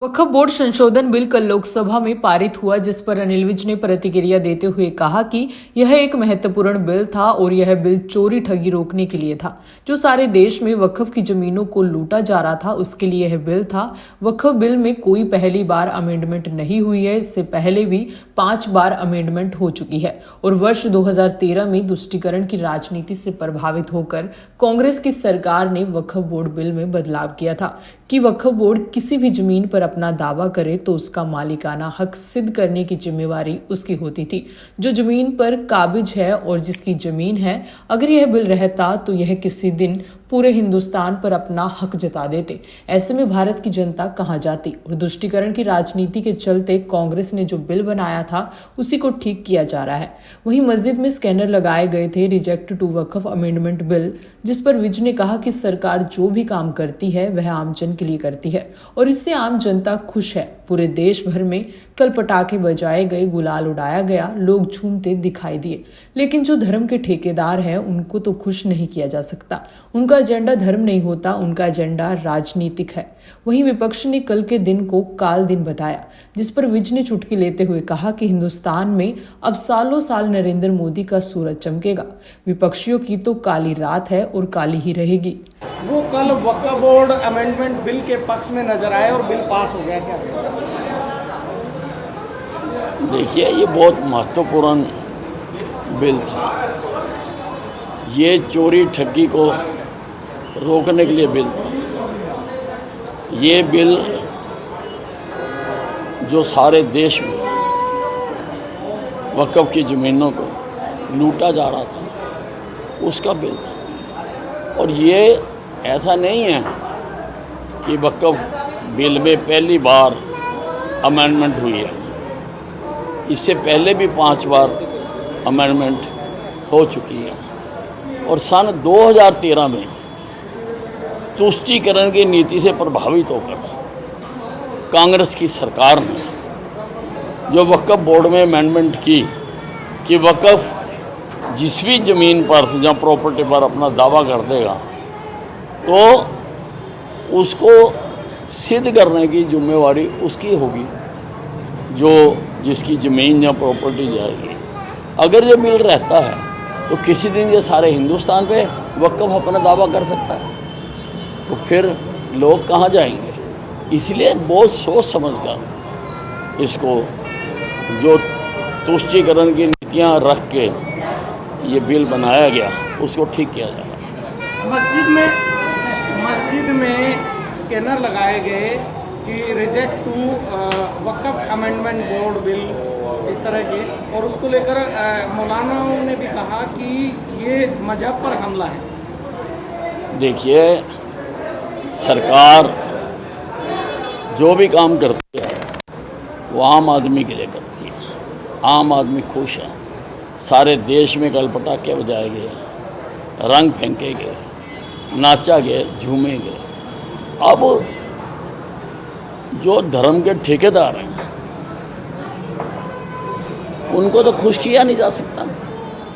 वक्फ board संशोधन bill कल लोकसभा में पारित हुआ, जिस पर अनिल विज ने प्रतिक्रिया देते हुए कहा कि यह एक महत्वपूर्ण बिल था और यह बिल चोरी ठगी रोकने के लिए था। जो सारे देश में वक्फ की जमीनों को लूटा जा रहा था, उसके लिए यह बिल था। वक्फ बिल में कोई पहली बार अमेंडमेंट नहीं हुई है, इससे पहले भी 5 बार अमेंडमेंट हो चुकी है और वर्ष 2013 में तुष्टीकरण की राजनीति से प्रभावित होकर कांग्रेस की सरकार ने वक्फ बोर्ड बिल में बदलाव किया था कि वक्फ बोर्ड किसी भी जमीन पर अपना दावा करे तो उसका मालिकाना हक सिद्ध करने की जिम्मेवारी उसकी होती थी, जो जमीन पर काबिज है और जिसकी जमीन है। अगर यह बिल रहता तो यह किसी दिन पूरे हिंदुस्तान पर अपना हक जता देते। ऐसे में भारत की जनता कहां जाती? और तुष्टीकरण की राजनीति के चलते कांग्रेस ने जो बिल बनाया था उसी को ठीक किया जा रहा है। वहीं मस्जिद में स्कैनर लगाए गए थे, reject to Waqf amendment bill, जिस पर विज ने कहा कि सरकार जो भी काम करती है वह आमजन के लिए करती है और इससे आम जनता खुश है। पूरे देश भर में कल पटाखे बजाए गए, गुलाल उड़ाया गया, लोग झूमते दिखाई दिए, लेकिन जो धर्म के ठेकेदार हैं उनको तो खुश नहीं किया जा सकता। उनका एजेंडा धर्म नहीं होता, उनका एजेंडा राजनीतिक है। वहीं विपक्ष ने कल के दिन को काल दिन बताया, जिस पर विज ने चुटकी लेते हुए कहा कि हिंदुस्तान में अब सालों साल नरेंद्र मोदी का सूरज चमकेगा। विपक्षियों की तो काली रात है और काली ही रहेगी। वो कल वक्फ बोर्ड अमेंडमेंट बिल के पक्ष में नजर आए और बिल पास हो गया। क्या देखिए, ये बहुत महत्वपूर्ण बिल था। ये चोरी ठगी को रोकने के लिए बिल था। ये बिल जो सारे देश में वक्फ की ज़मीनों को लूटा जा रहा था उसका बिल था। और ये ऐसा नहीं है कि वक्फ बिल में पहली बार अमेंडमेंट हुई है। इससे पहले भी 5 बार अमेंडमेंट हो चुकी है और सन 2013 में तुष्टीकरण की नीति से प्रभावित होकर कांग्रेस की सरकार ने जो वक्फ बोर्ड में अमेंडमेंट की कि वक्फ जिस भी ज़मीन पर या प्रॉपर्टी पर अपना दावा कर देगा तो उसको सिद्ध करने की जिम्मेवारी उसकी होगी, जो जिसकी ज़मीन या प्रॉपर्टी जाएगी। अगर ये बिल रहता है तो किसी दिन ये सारे हिंदुस्तान पे वक्फ अपना दावा कर सकता है, तो फिर लोग कहाँ जाएंगे? इसलिए बहुत सोच समझकर इसको जो तुष्टीकरण की नीतियाँ रख के ये बिल बनाया गया उसको ठीक किया जाएगा। मस्जिद में स्कैनर लगाए गए कि reject to Waqf amendment board bill, इस तरह के, और उसको लेकर मौलानाओं ने भी कहा कि ये मजहब पर हमला है। देखिए, सरकार जो भी काम करती है वो आम आदमी के लिए करती है। आम आदमी खुश है। सारे देश में कल पटाखे बजाए गए, रंग फेंके गए, नाचा गया, झूमे गए। अब जो धर्म के ठेकेदार हैं उनको तो खुश किया नहीं जा सकता,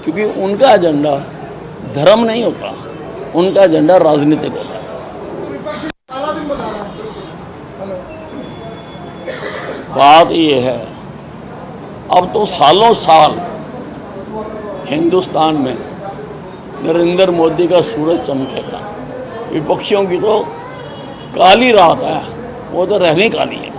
क्योंकि उनका एजेंडा धर्म नहीं होता, उनका एजेंडा राजनीतिक होता है। बात ये है, अब तो सालों साल हिंदुस्तान में नरेंद्र मोदी का सूरज चमकेगा। विपक्षियों की तो काली रात है, वो तो रहनी काली है।